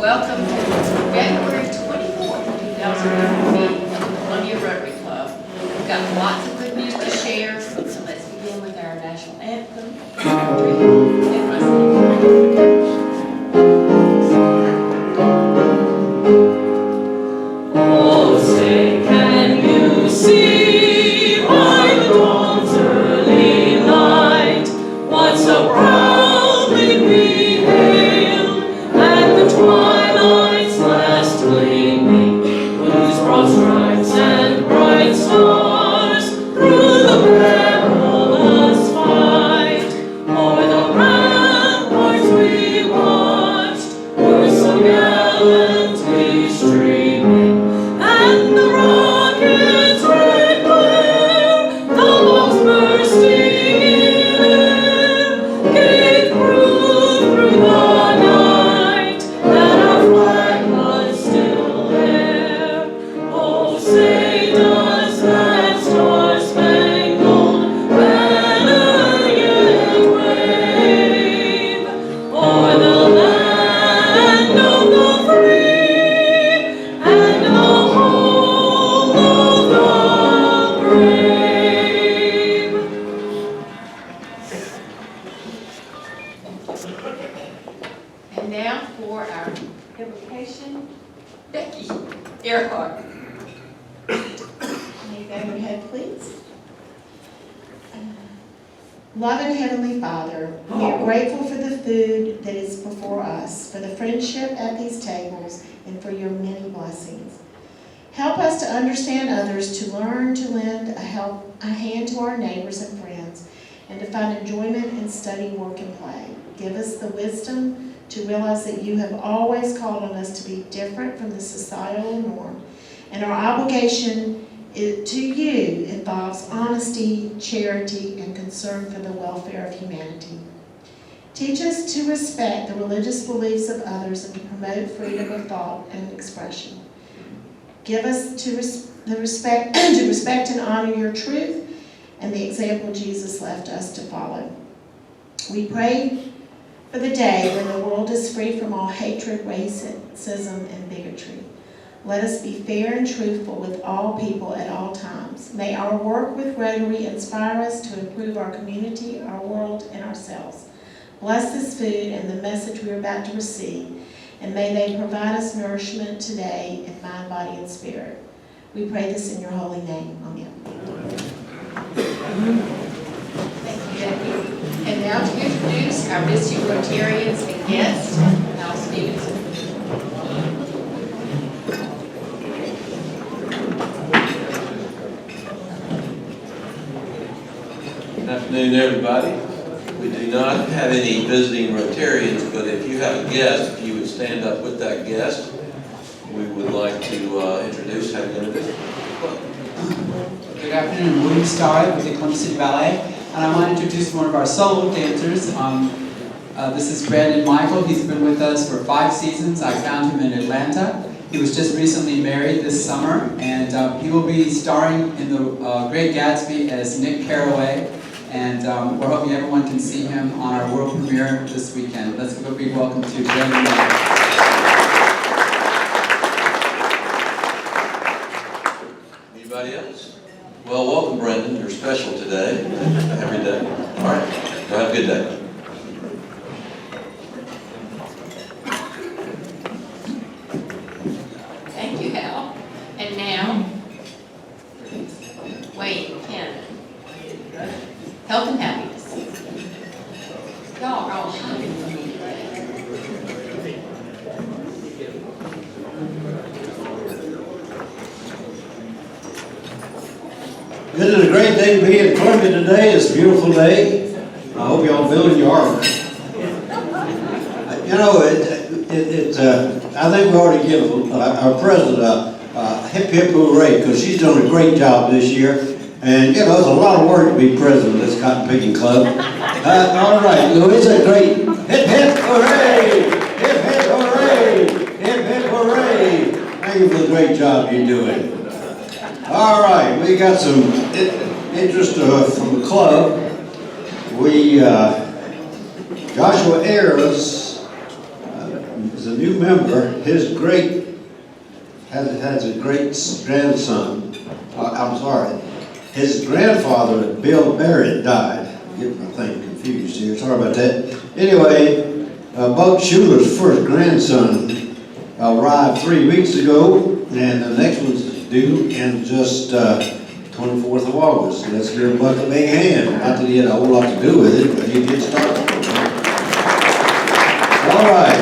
Welcome to February 24th, 2011 meeting of the Columbia Rotary Club. We've got lots of good news to share, so let's begin with our national anthem. Oh, say, can you see by the dawn's early light what so proudly we hailed at the twilight's last gleaming, whose broad stripes and bright stars through the perilous fight o'er the ramparts we watched were so gallantly streaming, and the rocket's red glare, the bombs bursting in air, gave proof through the night that our flag was still there. Oh, say does that star-spangled banner yet wave o'er the land of the free and the home of the brave? And now for our invocation, Becky Earhart. May you bow your head, please. Loving Heavenly Father, we are grateful for the food that is before us, for the friendship at these tables, and for your many blessings. Help us to understand others, to learn to lend a hand to our neighbors and friends, and to find enjoyment in study, work, and play. Give us the wisdom to realize that you have always called on us to be different from the societal norm, and our obligation to you involves honesty, charity, and concern for the welfare of humanity. Teach us to respect the religious beliefs of others and to promote freedom of thought and expression. Give us to respect and honor your truth and the example Jesus left us to follow. We pray for the day when the world is free from all hatred, racism, and bigotry. Let us be fair and truthful with all people at all times. May our work with Rotary inspire us to improve our community, our world, and ourselves. Bless this food and the message we are about to receive, and may they provide us nourishment today in mind, body, and spirit. We pray this in your holy name. Amen. Thank you, Becky. And now to introduce our visiting Rotarians and guests, Al Stevenson. Good afternoon, everybody. We do not have any visiting Rotarians, but if you have a guest, if you would stand up with that guest, we would like to introduce, have you introduce? Good afternoon, William Starr with the Columbia City Ballet, and I want to introduce one of our solo dancers. This is Brandon Michael. He's been with us for 5 seasons. I found him in Atlanta. He was just recently married this summer, and he will be starring in the Great Gatsby as Nick Carraway. And we're hoping everyone can see him on our world premiere this weekend. Let's give a big welcome to Brandon Michael. Anybody else? Well, welcome, Brendan. You're special today, every day. All right, well, have a good day. Thank you, Hal. And now, Wayne Cannon. Health and happiness. Y'all are all happy for me today. Isn't it a great day to be in Columbia today? It's a beautiful day. I hope y'all building your armor. You know, I think we ought to give our president a hip hip hooray, because she's done a great job this year. And you know, it's a lot of work to be president of this cotton picking club. All right, Louisa, great. Hip hip hooray! Hip hip hooray! Hip hip hooray! Thank you for the great job you're doing. All right, we got some interest from the club. Joshua Ayers is a new member, has a great grandson. I'm sorry, his grandfather, Bill Barrett, died. Get my thing confused here, sorry about that. Anyway, Buck Schuler's first grandson arrived 3 weeks ago, and the next one's due in just 24th of August. Let's give Buck a big hand. Not that he had a whole lot to do with it, but he did start. All right.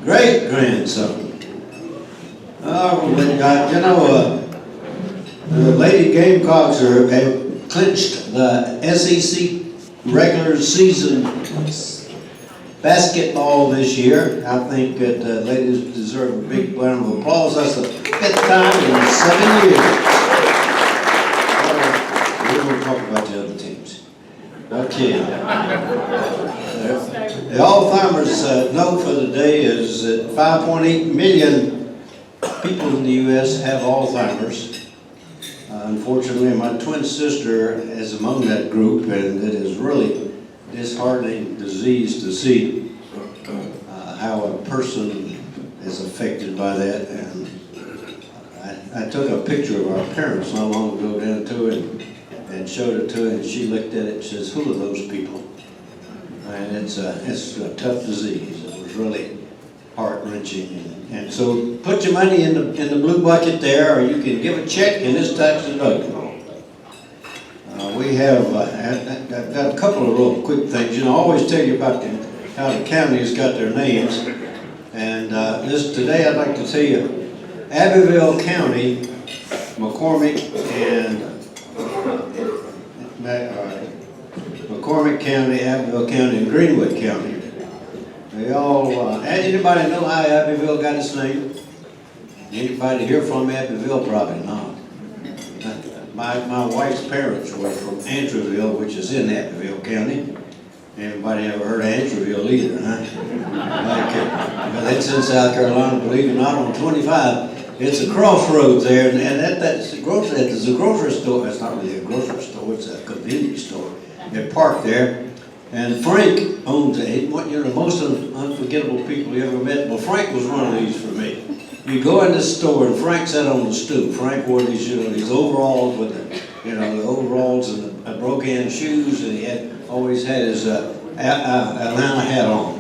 Great grandson. The Lady Gamecocks have clinched the SEC regular season basketball this year. I think that the ladies deserve a big round of applause. That's the 5th time in 7 years. We're going to talk about the other teams. Okay. The Alzheimer's note for the day is that 5.8 million people in the U.S. have Alzheimer's. Unfortunately, my twin sister is among that group, and it is really disheartening disease to see how a person is affected by that. And I took a picture of our parents not long ago down to her and showed it to her, and she looked at it and says, "Who are those people?" And it's a tough disease. It was really heart-wrenching. And so put your money in the blue bucket there, or you can give a check and it's tax deductible. We have I've got a couple of real quick things. You know, I always tell you about how the counties got their names. And today I'd like to tell you, Abbeville County, McCormick County, Abbeville County, and Greenwood County. They all, anybody know how Abbeville got its name? Anybody hear from Abbeville? Probably not. My wife's parents were from Andrewville, which is in Abbeville County. Anybody ever heard of Andrewville either, huh? Okay. Well, that's in South Carolina, believe it or not, on 25. It's a crossroads there, and that's a grocery store. It's not really a grocery store, it's a convenience store. They're parked there. And Frank owns it. The most unforgettable people you ever met. Well, Frank was one of these for me. You go in this store and Frank sat on the stoop. Frank wore these overalls with the overalls and the broke-in shoes, and he always had his Atlanta hat on.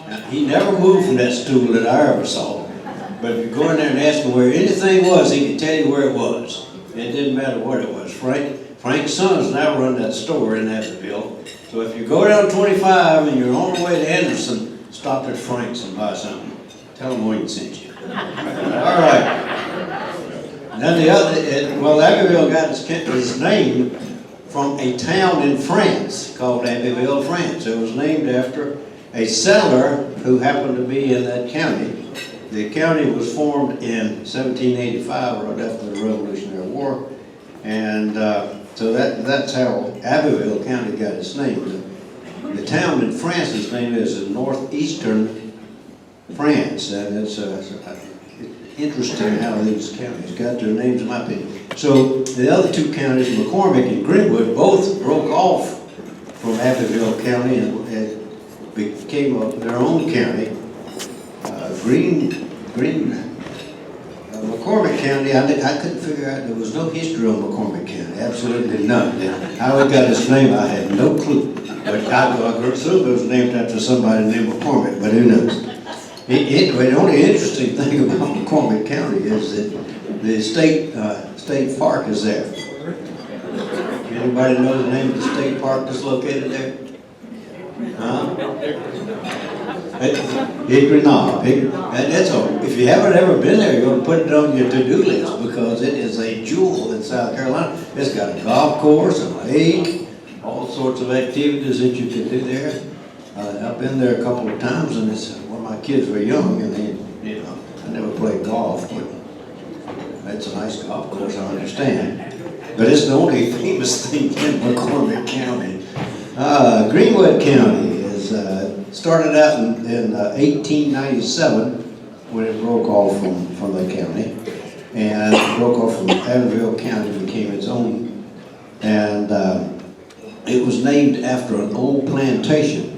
Now, he never moved from that stool that I ever saw. But if you go in there and ask him where anything was, he could tell you where it was. It didn't matter what it was. Frank's sons now run that store in Abbeville. So if you go down 25 and you're on the way to Anderson, stop at Frank's and buy something. Tell them Wayne sent you. All right. Now Abbeville got its name from a town in France called Abbeville, France. It was named after a settler who happened to be in that county. The county was formed in 1785, right after the Revolutionary War, and so that's how Abbeville County got its name. The town in France's name is in northeastern France, and it's interesting how these counties got their names, in my opinion. So the other two counties, McCormick and Greenwood, both broke off from Abbeville County and became their own county. McCormick County, I couldn't figure out, there was no history on McCormick County, absolutely none. How it got its name, I had no clue. But I assume it was named after somebody named McCormick, but who knows? The only interesting thing about McCormick County is that the state park is there. Anybody know the name of the state park that's located there? Huh? Hickory Knob. If you haven't ever been there, you're going to put it on your to-do list because it is a jewel in South Carolina. It's got a golf course, a lake, all sorts of activities that you can do there. I've been there a couple of times, and it's when my kids were young, and I never played golf, but it's a nice golf course, I understand. But it's the only famous thing in McCormick County. Greenwood County is started out in 1897 when it broke off from the county, and it broke off from Abbeville County, became its own, and it was named after an old plantation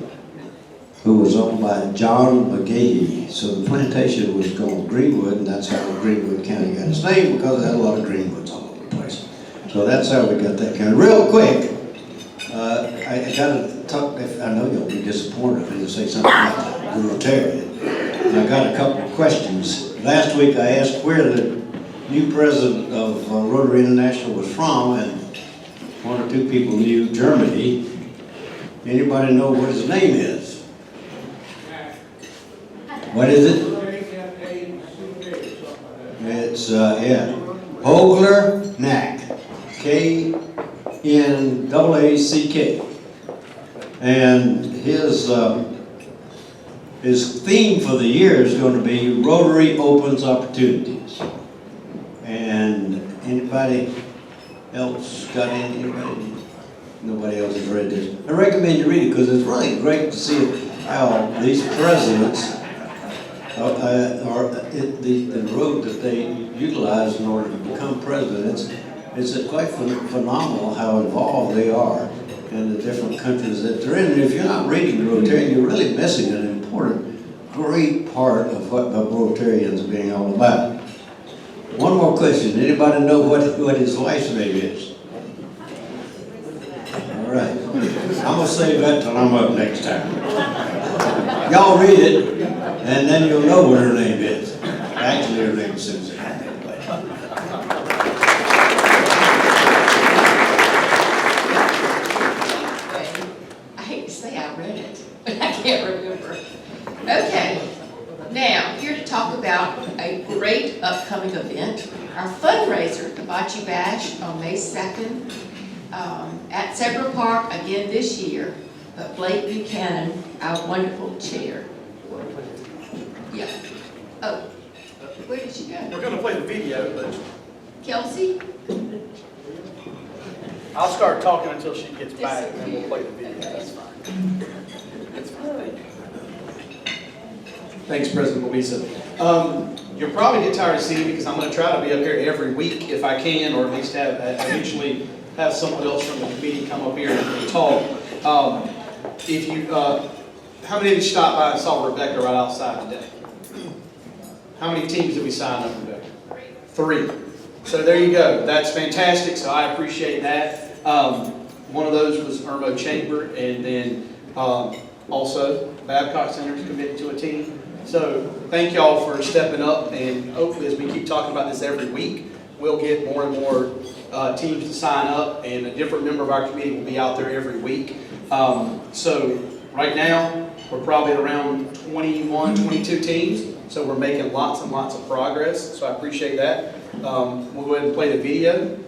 who was owned by John McGahee. So the plantation was called Greenwood, and that's how Greenwood County got its name, because it had a lot of Greenwoods all over the place. So that's how we got that county. Real quick, I gotta talk, I know you'll be disappointed if I say something about the Rotarian. I got a couple of questions. Last week I asked where the new president of Rotary International was from, and one or two people knew Germany. Anybody know what his name is? What is it? It's, Hogler Knack. K-N-A-A-C-K. And his theme for the year is going to be Rotary Opens Opportunities. And anybody else got anybody? Nobody else has read this. I recommend you read it because it's really great to see how these presidents the road that they utilize in order to become presidents. It's quite phenomenal how involved they are in the different countries that they're in. And if you're not reading the Rotarian, you're really missing an important, great part of what the Rotarians are being all about. One more question. Anybody know what his wife's name is? All right. I'm going to save that till I'm up next time. Y'all read it, and then you'll know what her name is. Actually, her name is Susan. I hate to say I read it, but I can't remember. Okay, now, here to talk about a great upcoming event, our fundraiser, the Bocce Bash, on May 2nd, at Several Park again this year, but Blake Buchanan, our wonderful chair. Yeah. Oh, where did she go? We're going to play the video, but Kelsey? I'll start talking until she gets back, and then we'll play the video. Okay. That's fine. Thanks, President Louisa. You'll probably get tired of seeing me because I'm going to try to be up here every week if I can, or at least eventually have someone else from the committee come up here and talk. If you, how many of you stopped by and saw Rebecca right outside today? How many teams did we sign up, Rebecca? 3. So there you go. That's fantastic. So I appreciate that. One of those was Irmo Chamber, and then also Babcock Center is committed to a team. So thank y'all for stepping up, and hopefully as we keep talking about this every week, we'll get more and more teams to sign up, and a different member of our committee will be out there every week. So right now, we're probably at around 21, 22 teams, so we're making lots and lots of progress, so I appreciate that. We'll go ahead and play the video.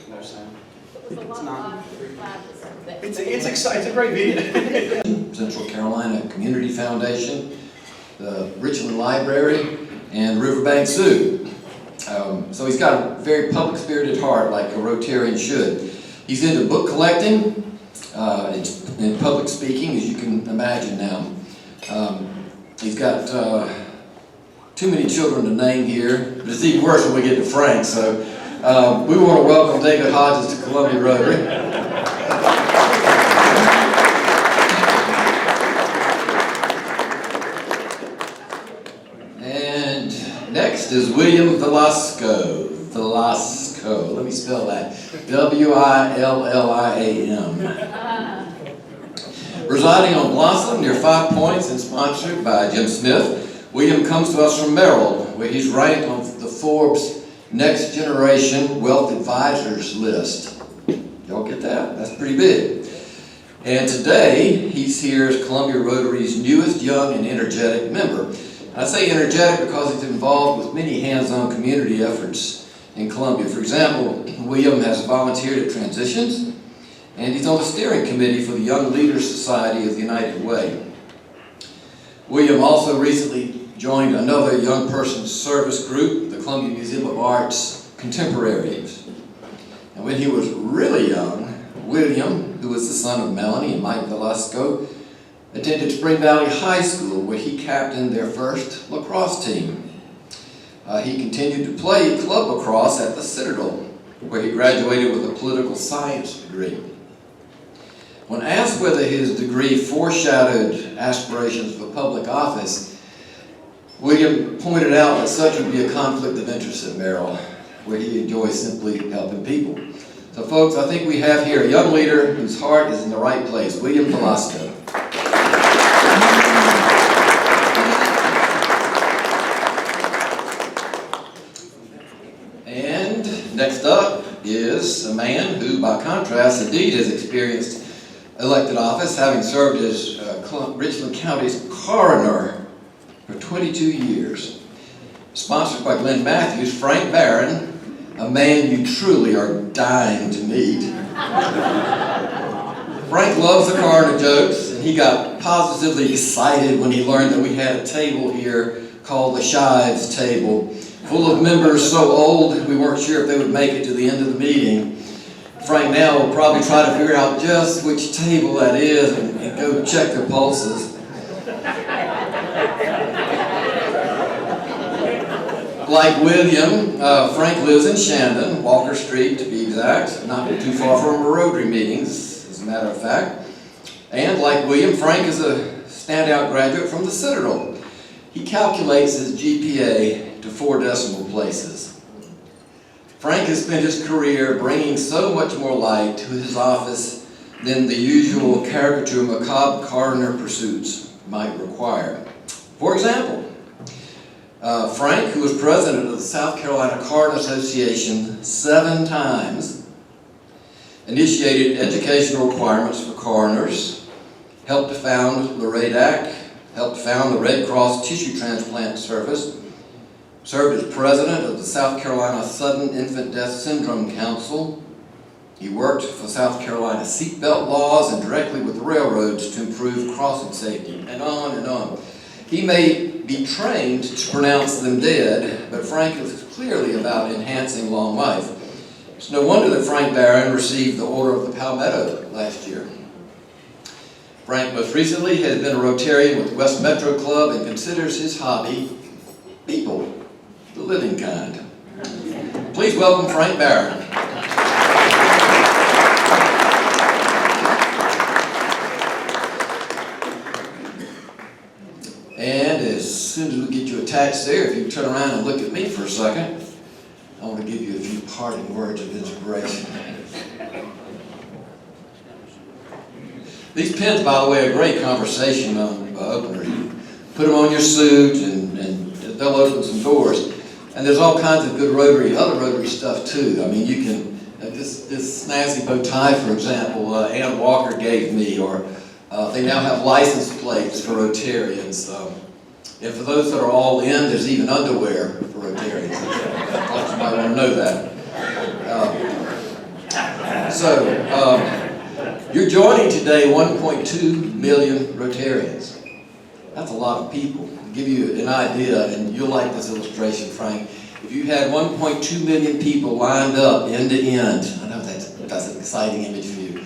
No sound. It's not. It's a great video. Central Carolina Community Foundation, the Richland Library, and Riverbank Zoo. So he's got a very public-spirited heart, like a Rotarian should. He's into book collecting and public speaking, as you can imagine now. He's got too many children to name here, but it's even worse when we get to Frank. So we want to welcome David Hodges to Columbia Rotary. Next is William Velasco. Let me spell that. W-I-L-L-I-A-M. Residing on Blossom near 5 Points and sponsored by Jim Smith, William comes to us from Maryland, where he's ranked on the Forbes Next Generation Wealth Advisors list. Y'all get that? That's pretty big. And today, he's here as Columbia Rotary's newest young and energetic member. I say energetic because he's involved with many hands-on community efforts in Columbia. For example, William has volunteered at Transitions, and he's on the steering committee for the Young Leaders Society of the United Way. William also recently joined another young person's service group, the Columbia Museum of Art's Contemporaries. And when he was really young, William, who was the son of Melanie and Mike Velasco, attended Spring Valley High School, where he captained their first lacrosse team. He continued to play club lacrosse at the Citadel, where he graduated with a political science degree. When asked whether his degree foreshadowed aspirations for public office, William pointed out that such would be a conflict of interest at Merrill, where he enjoys simply helping people. So folks, I think we have here a young leader whose heart is in the right place, William Velasco. And next up is a man who, by contrast, indeed has experienced elected office, having served as Richland County's coroner for 22 years. Sponsored by Glenn Matthews, Frank Barron, a man you truly are dying to meet. Frank loves the coroner jokes, and he got positively excited when he learned that we had a table here called the Shives Table, full of members so old we weren't sure if they would make it to the end of the meeting. Frank now will probably try to figure out just which table that is and go check their pulses. Like William, Frank lives in Shandon, Walker Street to be exact, not too far from our Rotary meetings, as a matter of fact. And like William, Frank is a standout graduate from the Citadel. He calculates his GPA to 4 decimal places. Frank has spent his career bringing so much more light to his office than the usual caricature macabre coroner pursuits might require. For example, Frank, who was president of the South Carolina Coroner Association 7 times, initiated educational requirements for coroners, helped to found the RADAC, helped found the Red Cross Tissue Transplant Service, served as president of the South Carolina Sudden Infant Death Syndrome Council. He worked for South Carolina seatbelt laws and directly with the railroads to improve crossing safety, and on and on. He may be trained to pronounce them dead, but Frank is clearly about enhancing long life. It's no wonder that Frank Barron received the Order of the Palmetto last year. Frank most recently has been a Rotarian with the West Metro Club and considers his hobby people, the living kind. Please welcome Frank Barron. And as soon as we get you attached there, if you turn around and look at me for a second, I want to give you a few parting words of inspiration. These pins, by the way, are great conversation openers. You put them on your suit and they'll open some doors. And there's all kinds of good other Rotary stuff too. I mean, you can, this snazzy bow tie, for example, Ann Walker gave me, or they now have license plates for Rotarians. And for those that are all in, there's even underwear for Rotarians. I thought you might want to know that. You're joining today 1.2 million Rotarians. That's a lot of people. To give you an idea, and you'll like this illustration, Frank, if you had 1.2 million people lined up end to end, I know that's an exciting image for you.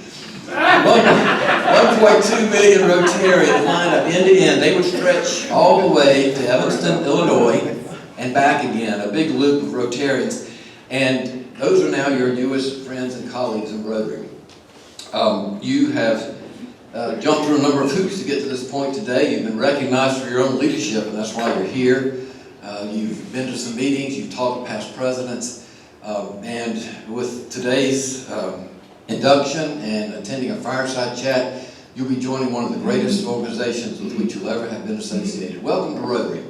1.2 million Rotarians lined up end to end, they would stretch all the way to Evanston, Illinois, and back again, a big loop of Rotarians. And those are now your newest friends and colleagues in Rotary. You have jumped through a number of hoops to get to this point today. You've been recognized for your own leadership, and that's why you're here. You've been to some meetings, you've talked to past presidents, and with today's induction and attending a fireside chat, you'll be joining one of the greatest organizations with which you'll ever have been associated. Welcome to Rotary.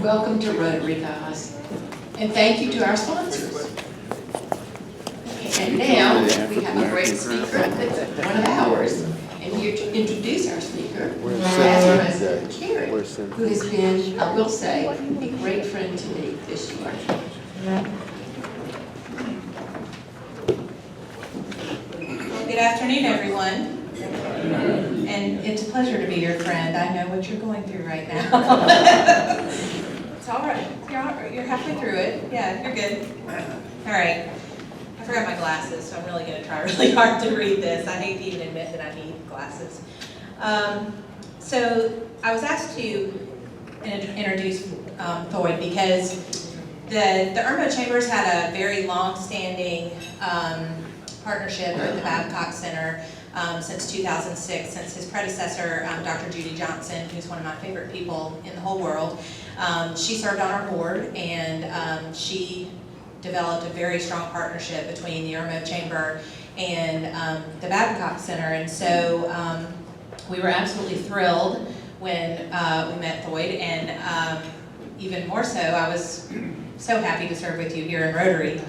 Welcome to Rotary, guys. And thank you to our sponsors. And now, we have a great speaker, one of ours. And here to introduce our speaker, Past President Carey, who has been, I will say, a great friend to me this year. Well, good afternoon, everyone. And It's a pleasure to be your friend. I know what you're going through right now. It's all right. You're halfway through it. Yeah, you're good. All right. I forgot my glasses, so I'm really going to try really hard to read this. I hate to even admit that I need glasses. So I was asked to introduce Thoyd because the Irmo Chambers had a very long-standing partnership with the Babcock Center since 2006, since his predecessor, Dr. Judy Johnson, who's one of my favorite people in the whole world. She served on our board, and she developed a very strong partnership between the Irmo Chamber and the Babcock Center. And so we were absolutely thrilled when we met Thoyd, and even more so, I was so happy to serve with you here in Rotary.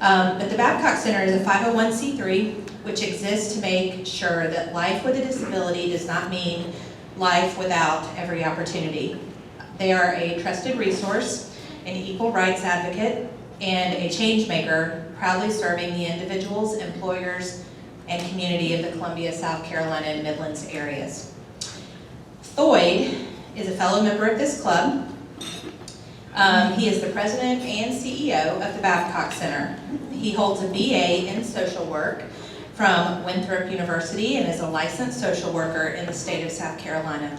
But the Babcock Center is a 501c3, which exists to make sure that life with a disability does not mean life without every opportunity. They are a trusted resource, an equal rights advocate, and a change maker, proudly serving the individuals, employers, and community of the Columbia, South Carolina, and Midlands areas. Thoyd is a fellow member of this club. He is the president and CEO of the Babcock Center. He holds a BA in social work from Winthrop University and is a licensed social worker in the state of South Carolina.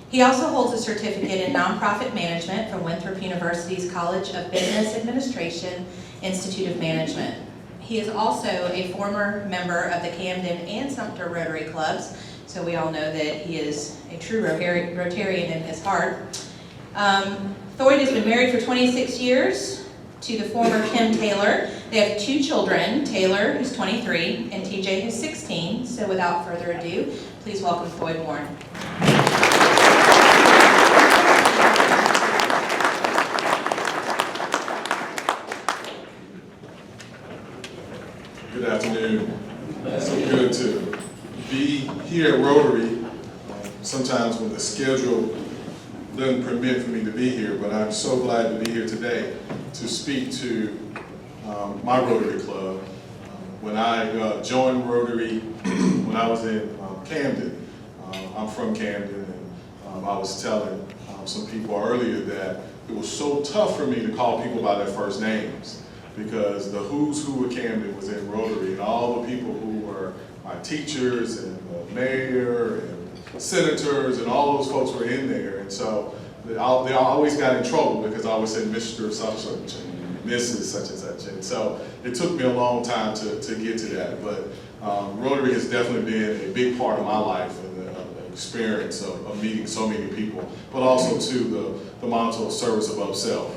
He also holds a certificate in nonprofit management from Winthrop University's College of Business Administration Institute of Management. He is also a former member of the Camden and Sumter Rotary Clubs, so we all know that he is a true Rotarian in his heart. Thoyd has been married for 26 years to the former Kim Taylor. They have 2 children, Taylor, who's 23, and TJ, who's 16. So without further ado, please welcome Thoyd Warren. Good afternoon. It's so good to be here at Rotary. Sometimes when the schedule doesn't permit for me to be here, but I'm so glad to be here today to speak to my Rotary Club. When I joined Rotary when I was in Camden, I'm from Camden, and I was telling some people earlier that it was so tough for me to call people by their first names, because the who's who of Camden was in Rotary, and all the people who were my teachers and the mayor and senators and all those folks were in there. And so they always got in trouble because I always said Mr. such and such and Mrs. such and such. And so it took me a long time to get to that. But Rotary has definitely been a big part of my life and the experience of meeting so many people, but also too the motto of service above self.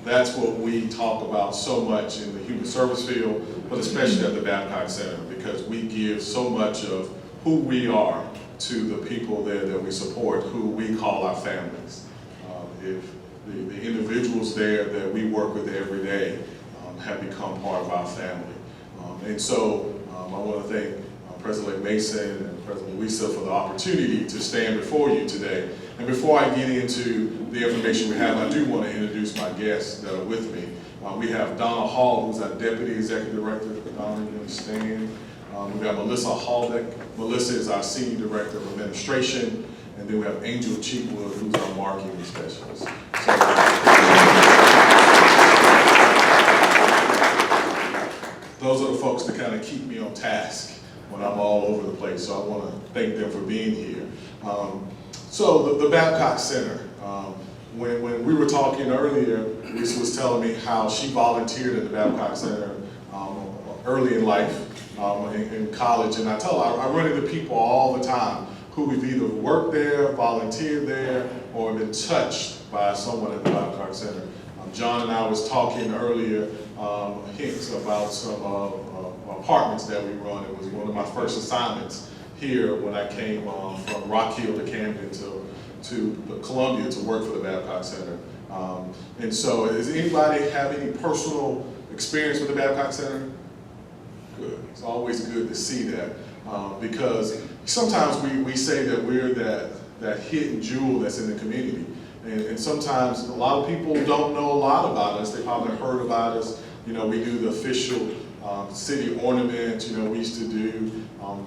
That's what we talk about so much in the human service field, but especially at the Babcock Center, because we give so much of who we are to the people there that we support, who we call our families. If the individuals there that we work with every day have become part of our family. And so I want to thank President Mason and President Lisa for the opportunity to stand before you today. And before I get into the information we have, I do want to introduce my guests that are with me. We have Donna Hall, who's our Deputy Executive Director. Donna, you understand? We've got Melissa Haldeck. Melissa is our Senior Director of Administration. And then we have Angel Cheekwood, who's our Marketing Specialist. Those are the folks that kind of keep me on task when I'm all over the place. So I want to thank them for being here. So the Babcock Center, when we were talking earlier, Lisa was telling me how she volunteered at the Babcock Center early in life, in college, and I tell her, I run into people all the time who have either worked there, volunteered there, or been touched by someone at the Babcock Center. John and I was talking earlier, hints about some apartments that we run. It was one of my first assignments here when I came from Rock Hill to Camden to Columbia to work for the Babcock Center. And so, does anybody have any personal experience with the Babcock Center? Good. It's always good to see that because sometimes we say that we're that hidden jewel that's in the community. And sometimes a lot of people don't know a lot about us. They probably heard about us. You know, we do the official city ornaments. You know, we used to do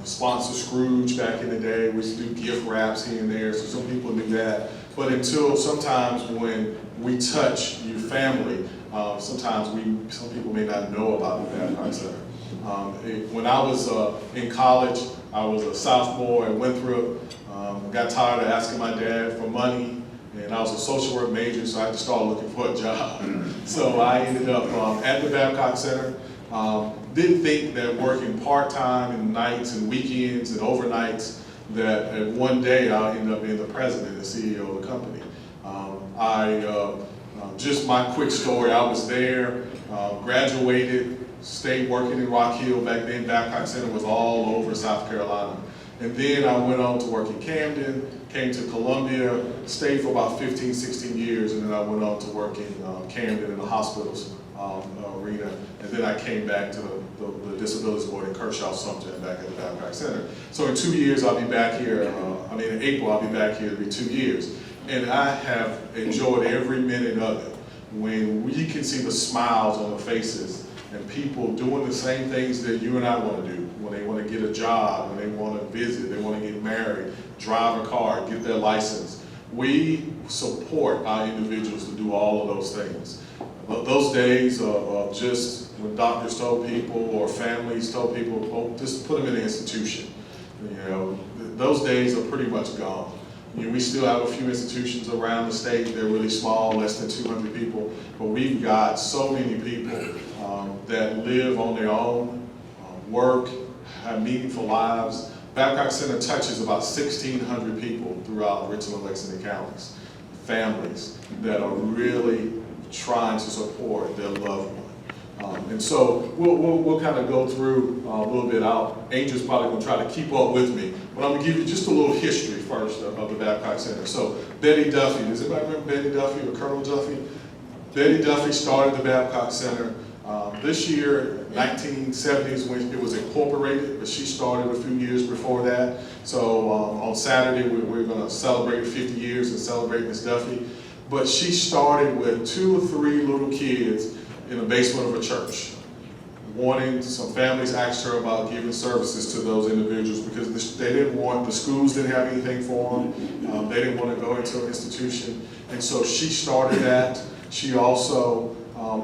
sponsor Scrooge back in the day. We used to do gift wraps here and there, so some people knew that. But until sometimes when we touch your family, sometimes some people may not know about the Babcock Center. When I was in college, I was a sophomore at Winthrop. Got tired of asking my dad for money, and I was a social work major, so I had to start looking for a job. So I ended up at the Babcock Center. Didn't think that working part-time and nights and weekends and overnights, that one day I'll end up being the president and CEO of the company. Just my quick story, I was there, graduated, stayed working in Rock Hill. Back then, Babcock Center was all over South Carolina. And then I went on to work in Camden, came to Columbia, stayed for about 15, 16 years, and then I went on to work in Camden in the hospitals arena. And then I came back to the Disabilities Board in Kershaw, Sumter, and back at the Babcock Center. So in 2 years, I'll be back here, in April, I'll be back here, it'll be 2 years. And I have enjoyed every minute of it. When we can see the smiles on the faces and people doing the same things that you and I want to do, when they want to get a job, when they want to visit, they want to get married, drive a car, get their license. We support our individuals to do all of those things. But those days of just when doctors told people or families told people, oh, just put them in an institution. You know, those days are pretty much gone. You know, we still have a few institutions around the state. They're really small, less than 200 people, but we've got so many people that live on their own, work, have meaningful lives. Babcock Center touches about 1,600 people throughout Richland and Lexington counties, families that are really trying to support their loved one. And so we'll kind of go through a little bit out. Angel's probably going to try to keep up with me, but I'm going to give you just a little history first of the Babcock Center. So Betty Duffy, does anybody remember Betty Duffy or Colonel Duffy? Betty Duffy started the Babcock Center this year, 1970s, when it was incorporated, but she started a few years before that. So on Saturday, we're going to celebrate 50 years and celebrate Miss Duffy. But she started with 2 or 3 little kids in the basement of a church. Some families asked her about giving services to those individuals because they didn't want, the schools didn't have anything for them. They didn't want to go into an institution. And so she started that. She also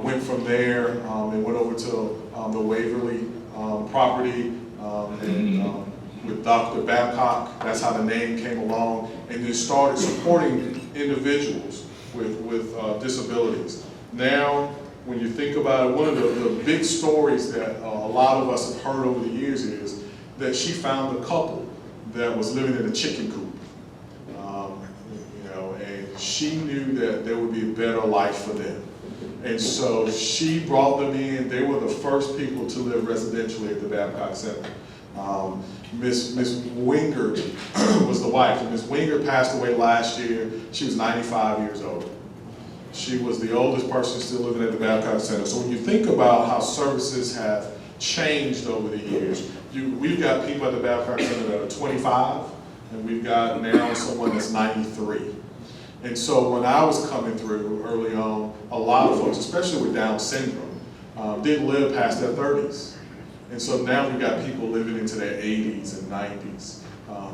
went from there and went over to the Waverly property with Dr. Babcock. That's how the name came along. And then started supporting individuals with disabilities. Now, when you think about it, one of the big stories that a lot of us have heard over the years is that she found a couple that was living in a chicken coop. And she knew that there would be a better life for them. And so she brought them in. They were the first people to live residentially at the Babcock Center. Miss Wingert was the wife, and Miss Wingert passed away last year. She was 95 years old. She was the oldest person still living at the Babcock Center. So when you think about how services have changed over the years, we've got people at the Babcock Center that are 25, and we've got now someone that's 93. And so when I was coming through early on, a lot of folks, especially with Down syndrome, didn't live past their 30s. And so now we've got people living into their 80s and 90s.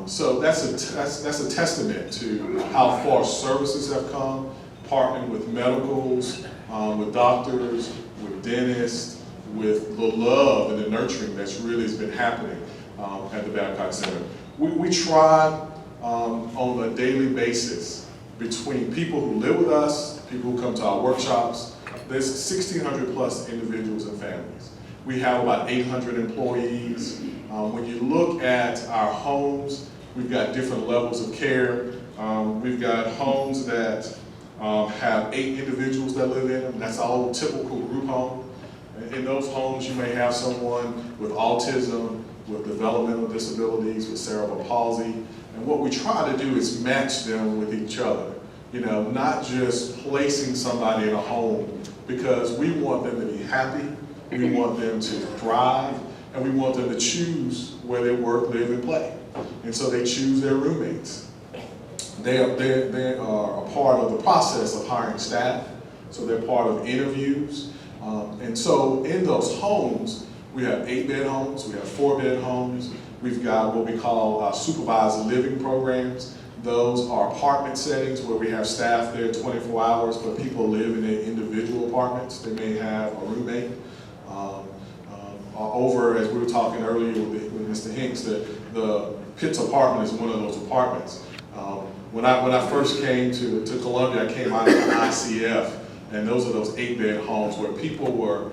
So that's a testament to how far services have come, partnering with medicals, with doctors, with dentists, with the love and the nurturing that's really has been happening at the Babcock Center. We try on a daily basis between people who live with us, people who come to our workshops. There's 1,600 plus individuals and families. We have about 800 employees. When you look at our homes, we've got different levels of care. We've got homes that have 8 individuals that live in them. That's our old typical group home. In those homes, you may have someone with autism, with developmental disabilities, with cerebral palsy. And what we try to do is match them with each other. You know, not just placing somebody in a home, because we want them to be happy, we want them to thrive, and we want them to choose where they work, live, and play. And so they choose their roommates. They are a part of the process of hiring staff, so they're part of interviews. And so in those homes, We have 8-bed homes, we have 4-bed homes, we've got what we call supervised living programs. Those are apartment settings where we have staff there 24 hours, but people live in their individual apartments. They may have a roommate. Over, as we were talking earlier with Mr. Hinks, the Pitts apartment is one of those apartments. When I first came to Columbia, I came out of the ICF, and those are those 8-bed homes where people were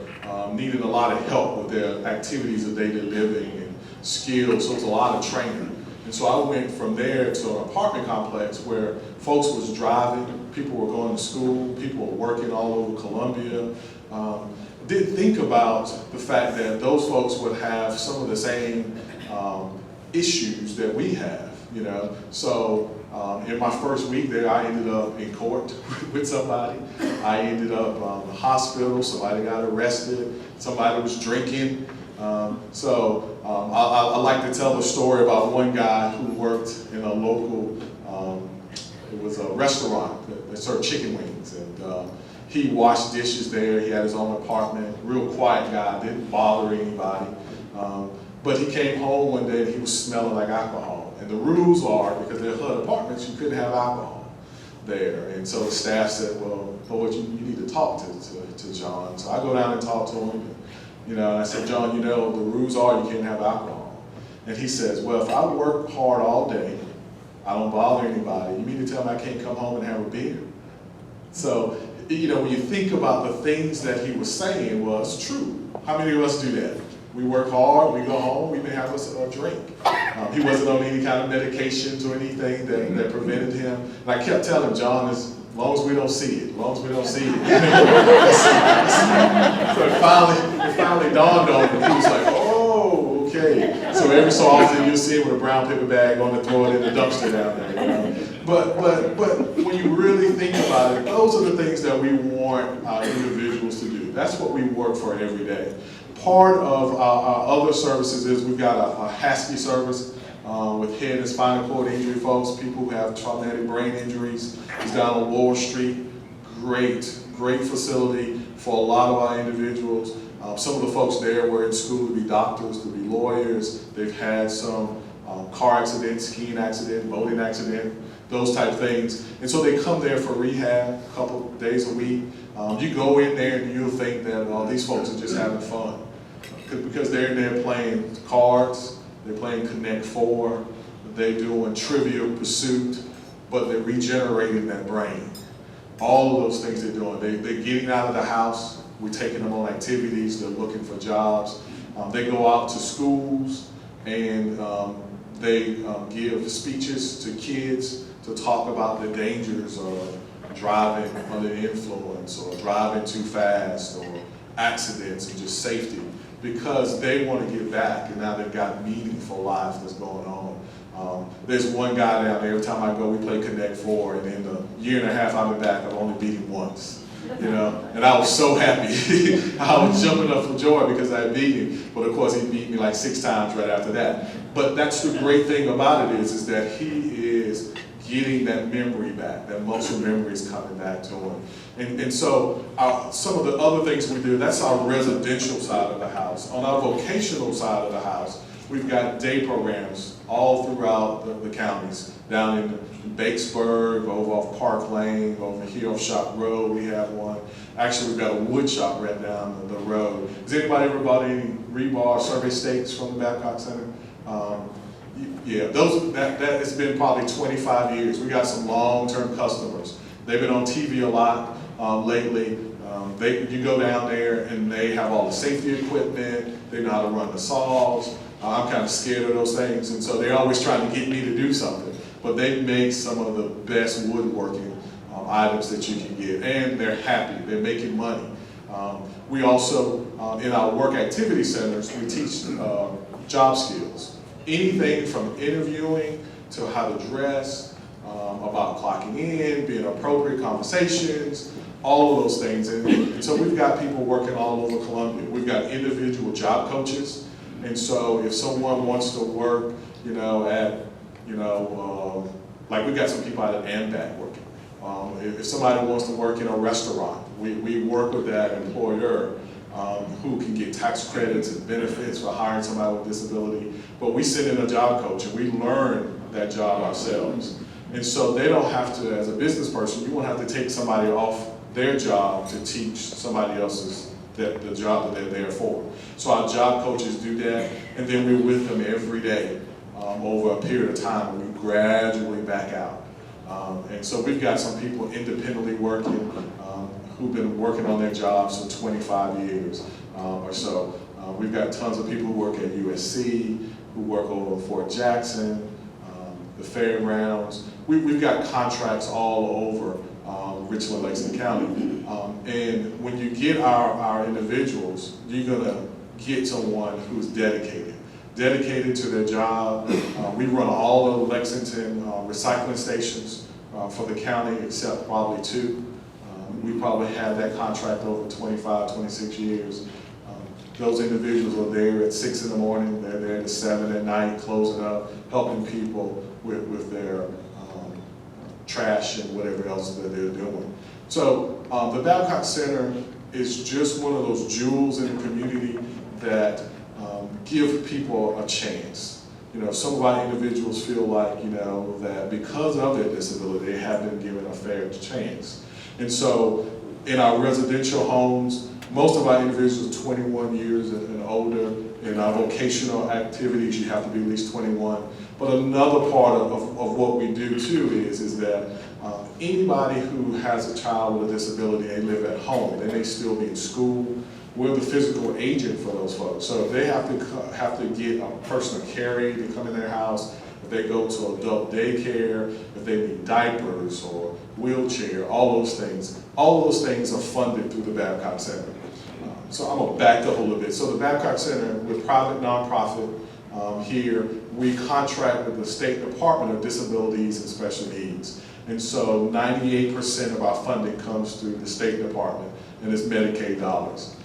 needing a lot of help with their activities of daily living and skills, so it was a lot of training. And so I went from there to an apartment complex where folks was driving, people were going to school, people were working all over Columbia. Didn't think about the fact that those folks would have some of the same issues that we have, you know. So in my first week there, I ended up in court with somebody. I ended up in the hospital, somebody got arrested, somebody was drinking. I like to tell the story about one guy who worked in a local, it was a restaurant that served chicken wings, and he washed dishes there. He had his own apartment, real quiet guy, didn't bother anybody. But he came home one day and he was smelling like alcohol. And the rules are, because they're HUD apartments, you couldn't have alcohol there. And so the staff said, well, Lord, you need to talk to John. So I go down and talk to him. And I said, John, the rules are you can't have alcohol. And he says, well, if I work hard all day, I don't bother anybody, you mean to tell me I can't come home and have a beer? So, when you think about the things that he was saying was true. How many of us do that? We work hard, we go home, we may have a drink. He wasn't on any kind of medications or anything that prevented him. And I kept telling him, John, as long as we don't see it, as long as we don't see it. So it finally dawned on him. He was like, oh, okay. So every so often you'll see him with a brown paper bag on to throw it in the dumpster down there. But when you really think about it, those are the things that we want our individuals to do. That's what we work for every day. Part of our other services is we've got a HASP service with head and spinal cord injury folks, people who have traumatic brain injuries. It's down on Wall Street. Great facility for a lot of our individuals. Some of the folks there were in school to be doctors, to be lawyers. They've had some car accident, skiing accident, boating accident, those type of things. And so they come there for rehab a couple days a week. You go in there and you'll think that these folks are just having fun. Because they're in there playing cards, they're playing Connect 4, they're doing Trivial Pursuit, but they're regenerating that brain. All of those things they're doing. They're getting out of the house, we're taking them on activities, they're looking for jobs. They go out to schools and they give speeches to kids to talk about the dangers of driving under the influence or driving too fast or accidents and just safety, because they want to get back and now they've got meaningful lives that's going on. There's one guy down there, every time I go we play Connect 4, and in the year and a half I've been back I've only beat him once. And I was so happy. I was jumping up for joy because I beat him, but of course he beat me like 6 times right after that. But that's the great thing about it is that he is getting that memory back, that muscle memory is coming back to him. And so some of the other things we do, that's our residential side of the house. On our vocational side of the house, we've got day programs all throughout the counties. Down in Batesburg, over off Park Lane, over here off Shop Road, we have one. Actually, we've got a wood shop right down the road. Has anybody ever bought any rebar survey stakes from the Babcock Center? Yeah, that has been probably 25 years. We got some long-term customers. They've been on TV a lot lately. You go down there and they have all the safety equipment. They know how to run the saws. I'm kind of scared of those things, and so they're always trying to get me to do something. But they make some of the best woodworking items that you can get, and they're happy. They're making money. We also, in our work activity centers, we teach job skills. Anything from interviewing to how to dress, about clocking in, being appropriate conversations, all of those things. And so we've got people working all over Columbia. We've got individual job coaches. And so if someone wants to work, like we've got some people out at AMBAC working. If somebody wants to work in a restaurant, we work with that employer who can get tax credits and benefits for hiring somebody with disability. But we send in a job coach and we learn that job ourselves. And so they don't have to, as a business person, you won't have to take somebody off their job to teach somebody else's the job that they're there for. So our job coaches do that, and then we're with them every day over a period of time, and we gradually back out. And so we've got some people independently working who've been working on their jobs for 25 years or so. We've got tons of people who work at USC, who work over Fort Jackson, the fairgrounds. We've got contracts all over Richland, Lexington County. And when you get our individuals, you're gonna get someone who's dedicated to their job. We run all the Lexington recycling stations for the county except probably 2. We probably had that contract over 25, 26 years. Those individuals are there at 6 in the morning, they're there at 7 at night, closing up, helping people with their trash and whatever else that they're doing. So the Babcock Center is just one of those jewels in the community that give people a chance. You know, some of our individuals feel like, you know, that because of their disability, they haven't been given a fair chance. And so in our residential homes, most of our individuals are 21 years and older. In our vocational activities, you have to be at least 21. But another part of what we do too is that anybody who has a child with a disability, they live at home, they may still be in school. We're the physical agent for those folks. So if they have to get a personal care aide to come in their house, if they go to adult daycare, if they need diapers or wheelchair, all those things are funded through the Babcock Center. So I'm gonna back up a little bit. So the Babcock Center, we're private nonprofit here. We contract with the State Department of Disabilities and Special Needs. And so 98% of our funding comes through the State Department, and it's Medicaid dollars.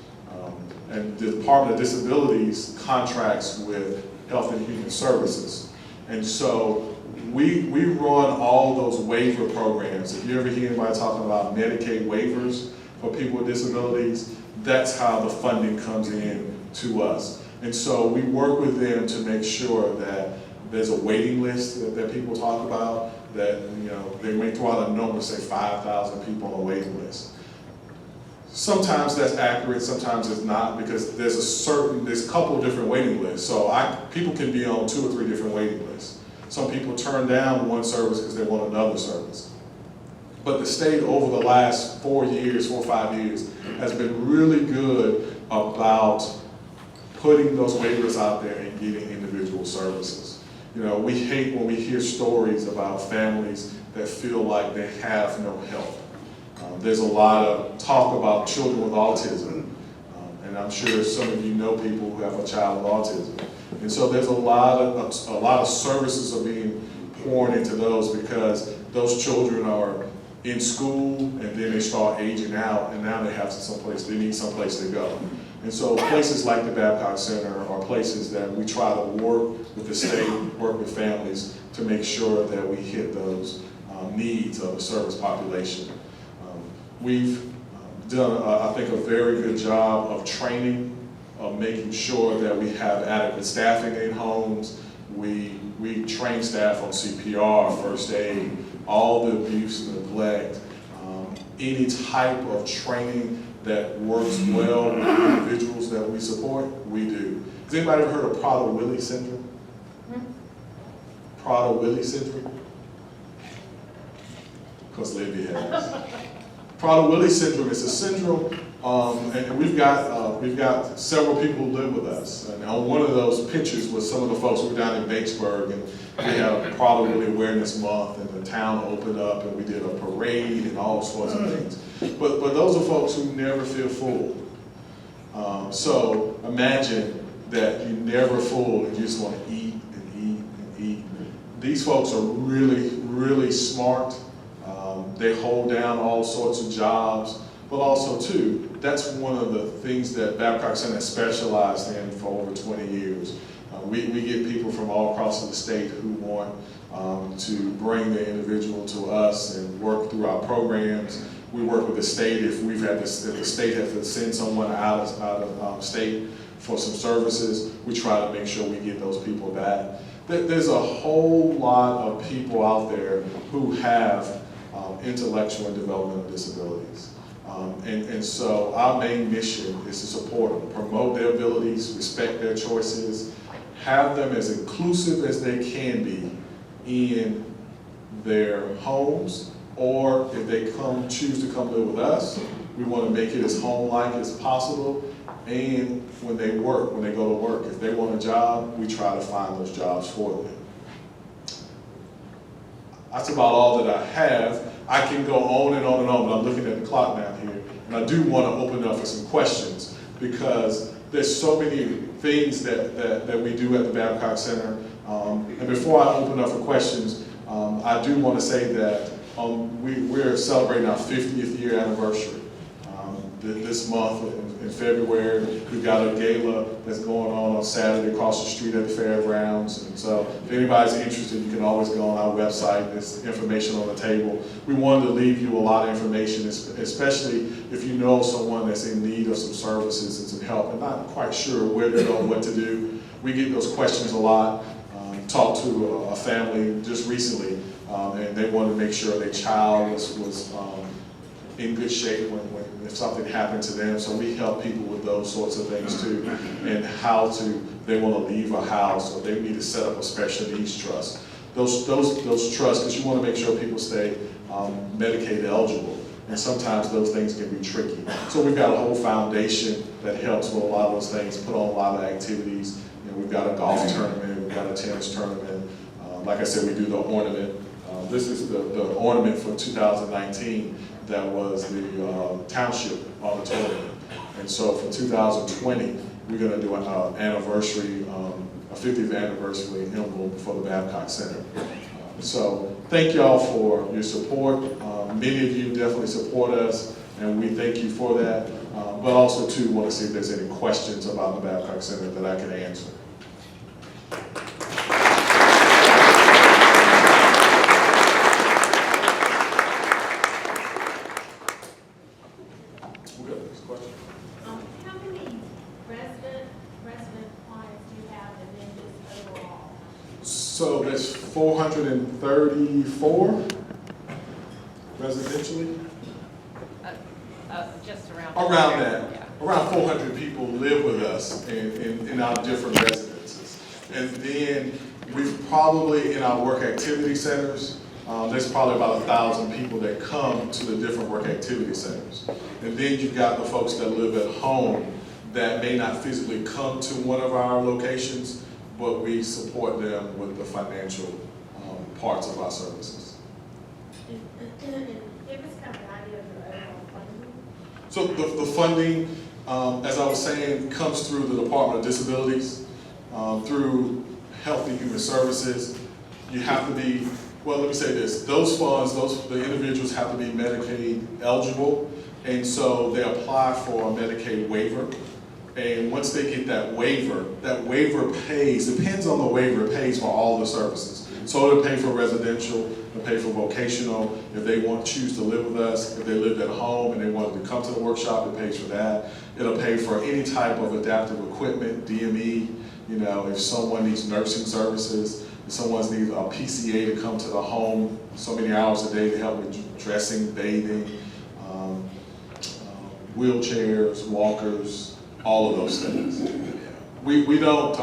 And the Department of Disabilities contracts with Health and Human Services. And so we run all those waiver programs. If you ever hear anybody talking about Medicaid waivers for people with disabilities, that's how the funding comes in to us. And so we work with them to make sure that there's a waiting list that people talk about, that, you know, they may throw out a number, say 5,000 people on a waiting list. Sometimes that's accurate, sometimes it's not, because there's a couple of different waiting lists. So people can be on 2 or 3 different waiting lists. Some people turn down one service because they want another service. But the state over the last 4 or 5 years has been really good about putting those waivers out there and getting individual services. You know, we hate when we hear stories about families that feel like they have no help. There's a lot of talk about children with autism, and I'm sure some of you know people who have a child with autism. And so there's a lot of services are being poured into those because those children are in school and then they start aging out, and now they need someplace to go. And so places like the Babcock Center are places that we try to work with the state, work with families to make sure that we hit those needs of the service population. We've done, I think, a very good job of training, of making sure that we have adequate staffing in homes. We train staff on CPR, first aid, all the abuse and neglect, any type of training that works well with the individuals that we support, we do. Has anybody ever heard of Prader-Willi syndrome? Prader-Willi syndrome? Because Libby has. Prader-Willi syndrome is a syndrome, and we've got several people who live with us. And on one of those pictures was some of the folks who were down in Batesburg, and we have Prader-Willi Awareness Month, and the town opened up, and we did a parade and all sorts of things. But those are folks who never feel full. So imagine that you never full and you just want to eat and eat and eat. These folks are really, really smart. They hold down all sorts of jobs, but also too, that's one of the things that Babcock Center has specialized in for over 20 years. We get people from all across the state who want to bring their individual to us and work through our programs. We work with the state if if the state has to send someone out of state for some services, we try to make sure we get those people back. There's a whole lot of people out there who have intellectual and developmental disabilities. And so our main mission is to support them, promote their abilities, respect their choices, have them as inclusive as they can be in their homes, or if they choose to come live with us, we want to make it as home-like as possible. And when they go to work, if they want a job, we try to find those jobs for them. That's about all that I have. I can go on and on and on, but I'm looking at the clock down here. And I do want to open it up for some questions, because there's so many things that we do at the Babcock Center. And before I open up for questions, I do want to say that we're celebrating our 50th year anniversary. This month in February, we've got a gala that's going on Saturday across the street at the fairgrounds. And so if anybody's interested, you can always go on our website. There's information on the table. We wanted to leave you a lot of information, especially if you know someone that's in need of some services and some help and not quite sure where to go, what to do. We get those questions a lot. Talked to a family just recently, and they wanted to make sure their child was in good shape if something happened to them. So we help people with those sorts of things too, and they want to leave a house, or they need to set up a special needs trust. Those trusts, because you want to make sure people stay Medicaid eligible, and sometimes those things can be tricky. So we've got a whole foundation that helps with a lot of those things, put on a lot of activities. We've got a golf tournament, we've got a tennis tournament. Like I said, we do the ornament. This is the ornament for 2019 that was the Township Auditorium. And so for 2020, we're going to do an anniversary, a 50th anniversary emblem for the Babcock Center. So thank y'all for your support. Many of you definitely support us, and we thank you for that. But also too, want to see if there's any questions about the Babcock Center that I can answer. How many resident clients do you have, and then just overall? So that's 434 residentially. Just around. Around that. Yeah. Around 400 people live with us in our different residences. And then we've probably, in our work activity centers, there's probably about 1,000 people that come to the different work activity centers. And then you've got the folks that live at home that may not physically come to one of our locations, but we support them with the financial parts of our services. Give us kind of an idea of your overall funding. So the funding, as I was saying, comes through the Department of Disabilities, through Health and Human Services. You have to be, well, let me say this, those funds, the individuals have to be Medicaid eligible, and so they apply for a Medicaid waiver. And once they get that waiver pays, depends on the waiver, it pays for all the services. So it'll pay for residential, it'll pay for vocational. If they choose to live with us, if they lived at home and they wanted to come to the workshop, it pays for that. It'll pay for any type of adaptive equipment, DME, if someone needs nursing services, if someone needs a PCA to come to the home so many hours a day to help with dressing, bathing, wheelchairs, walkers, all of those things. We don't,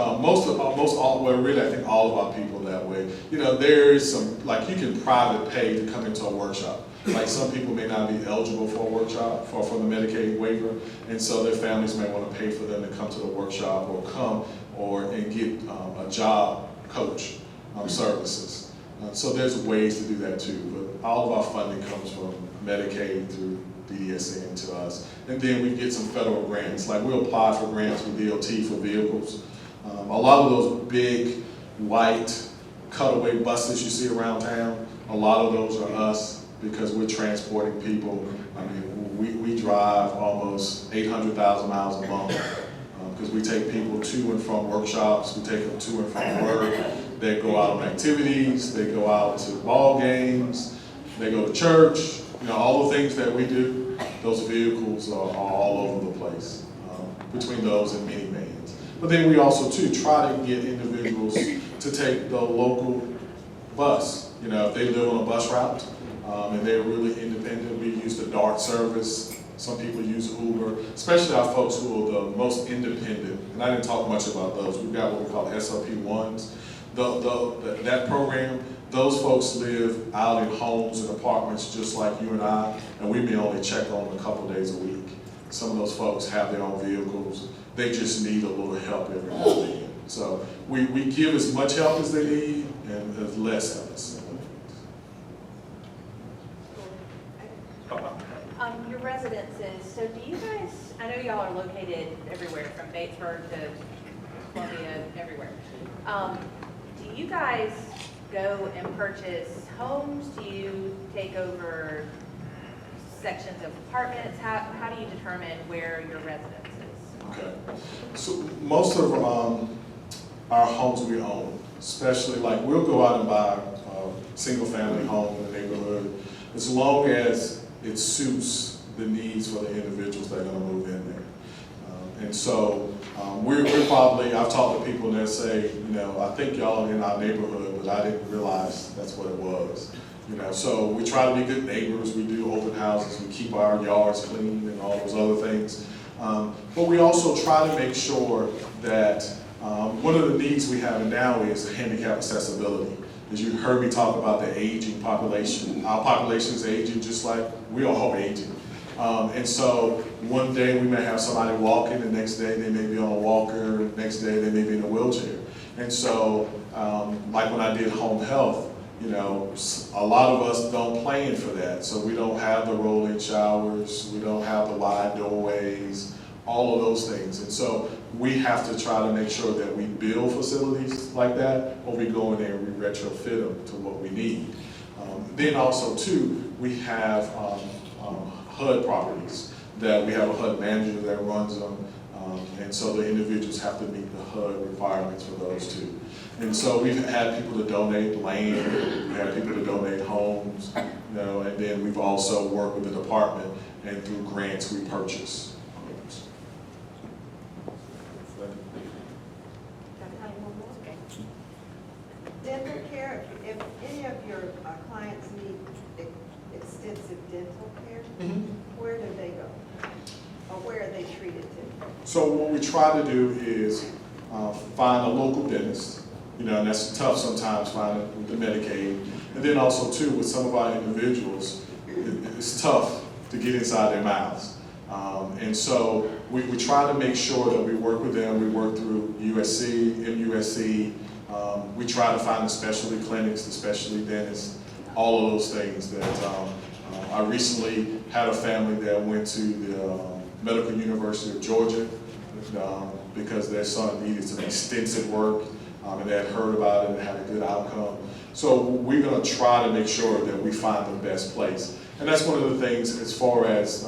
really I think all of our people that way. There is some, like you can private pay to come into a workshop. Like some people may not be eligible for a workshop, for the Medicaid waiver, and so their families may want to pay for them to come to the workshop and get a job coach services. So there's ways to do that too, but all of our funding comes from Medicaid through BDSN to us. And then we get some federal grants, like we'll apply for grants with DOT for vehicles. A lot of those big, white, cutaway buses you see around town, a lot of those are us because we're transporting people. I mean, we drive almost 800,000 miles a month because we take people to and from workshops, we take them to and from work. They go out on activities, they go out to ball games, they go to church, You know, all the things that we do, those vehicles are all over the place, between those and minivans. But then we also too try to get individuals to take the local bus. You know, if they live on a bus route and they're really independent, we use the DART service. Some people use Uber, especially our folks who are the most independent. And I didn't talk much about those. We've got what we call SLP1s. That program, those folks live out in homes and apartments just like you and I, and we may only check on them a couple days a week. Some of those folks have their own vehicles. They just need a little help every now and then. So we give as much help as they need and as less help as they need. Your residences, so do you guys, I know y'all are located everywhere from Batesburg to Columbia, everywhere. Do you guys go and purchase homes? Do you take over sections of apartments? How do you determine where your residence is? Okay, so most of our homes we own, especially like we'll go out and buy a single family home in the neighborhood as long as it suits the needs for the individuals that are going to move in there. And so we're probably, I've talked to people that say, you know, I think y'all are in our neighborhood, but I didn't realize that's what it was. You know, so we try to be good neighbors, we do open houses, we keep our yards clean and all those other things. But we also try to make sure that one of the needs we have now is handicapped accessibility. As you heard me talk about the aging population, our population is aging just like we are all aging. And so one day we may have somebody walking, the next day they may be on a walker, the next day they may be in a wheelchair. And so like when I did home health, you know, a lot of us don't plan for that. So we don't have the roll-in showers, we don't have the wide doorways, all of those things. And so we have to try to make sure that we build facilities like that, or we go in there and we retrofit them to what we need. Then also too, we have HUD properties that we have a HUD manager that runs them. And so the individuals have to meet the HUD requirements for those too. And so we've had people to donate land, we have people to donate homes, you know, and then we've also worked with the department, and through grants we purchase homes. Dental care, if any of your clients need extensive dental care, where do they go? Or where are they treated to? So what we try to do is find a local dentist, you know, and that's tough sometimes finding with the Medicaid. And then also too, with some of our individuals, it's tough to get inside their mouths. And so we try to make sure that we work with them. We work through USC, MUSC. We try to find the specialty clinics, the specialty dentists, all of those things that I recently had a family that went to the Medical University of Georgia because their son needed some extensive work and they had heard about it and had a good outcome. So we're going to try to make sure that we find the best place. And that's one of the things as far as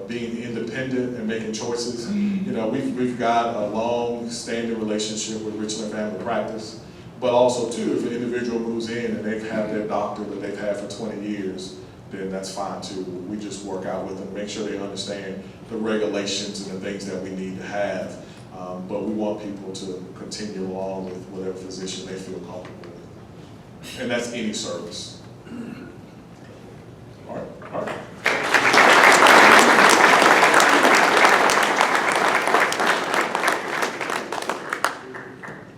being independent and making choices. You know, we've got a long-standing relationship with Richland Family Practice, but also too, if an individual moves in and they've had their doctor that they've had for 20 years, then that's fine too. We just work out with them, make sure they understand the regulations and the things that we need to have. But we want people to continue along with whatever physician they feel comfortable with. And that's any service. All right.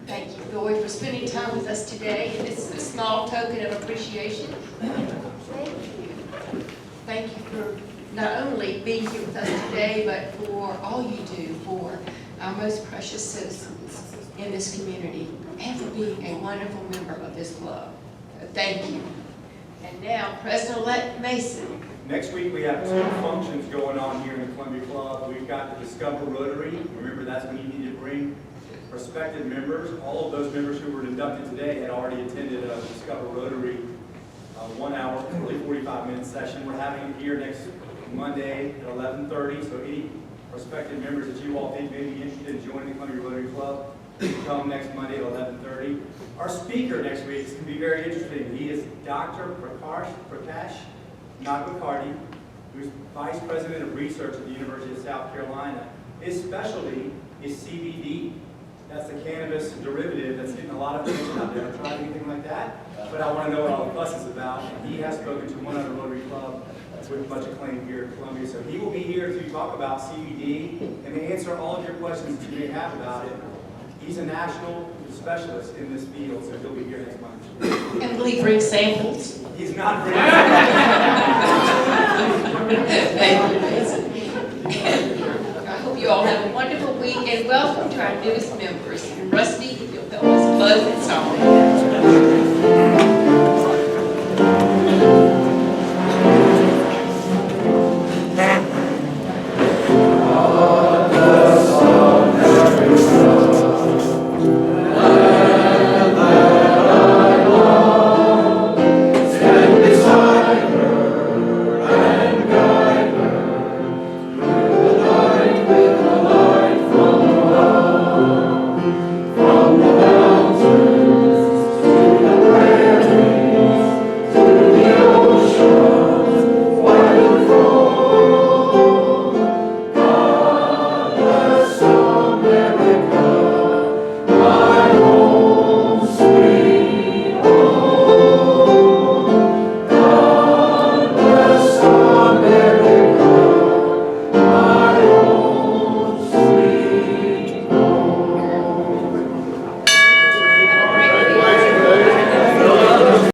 Thank you, Roy, for spending time with us today. And this is a small token of appreciation. Thank you. Thank you for not only being here with us today, but for all you do for our most precious citizens in this community, and for being a wonderful member of this club. So thank you. And now, President-elect Mason. Next week we have 2 functions going on here in the Columbia Club. We've got the Discover Rotary. Remember, that's when you need to bring prospective members. All of those members who were inducted today had already attended a Discover Rotary 1 hour, really 45-minute session. We're having it here next Monday at 11:30. So any prospective members that you all think may be interested in joining the Columbia Rotary Club, come next Monday at 11:30. Our speaker next week is going to be very interesting. He is Dr. Prakash Knock McCarty, who's Vice President of Research at the University of South Carolina. His specialty is CBD. That's the cannabis derivative that's getting a lot of attention out there. I've tried anything like that, but I want to know what all the fuss is about. And he has spoken to one other Rotary Club with much acclaim here at Columbia. So he will be here to talk about CBD and to answer all of your questions that you may have about it. He's a national specialist in this field, so he'll be here next month. And will he bring samples? He's not bringing I hope you all have a wonderful week, and welcome to our newest members. And Rusty, if you'll help us buzz it song.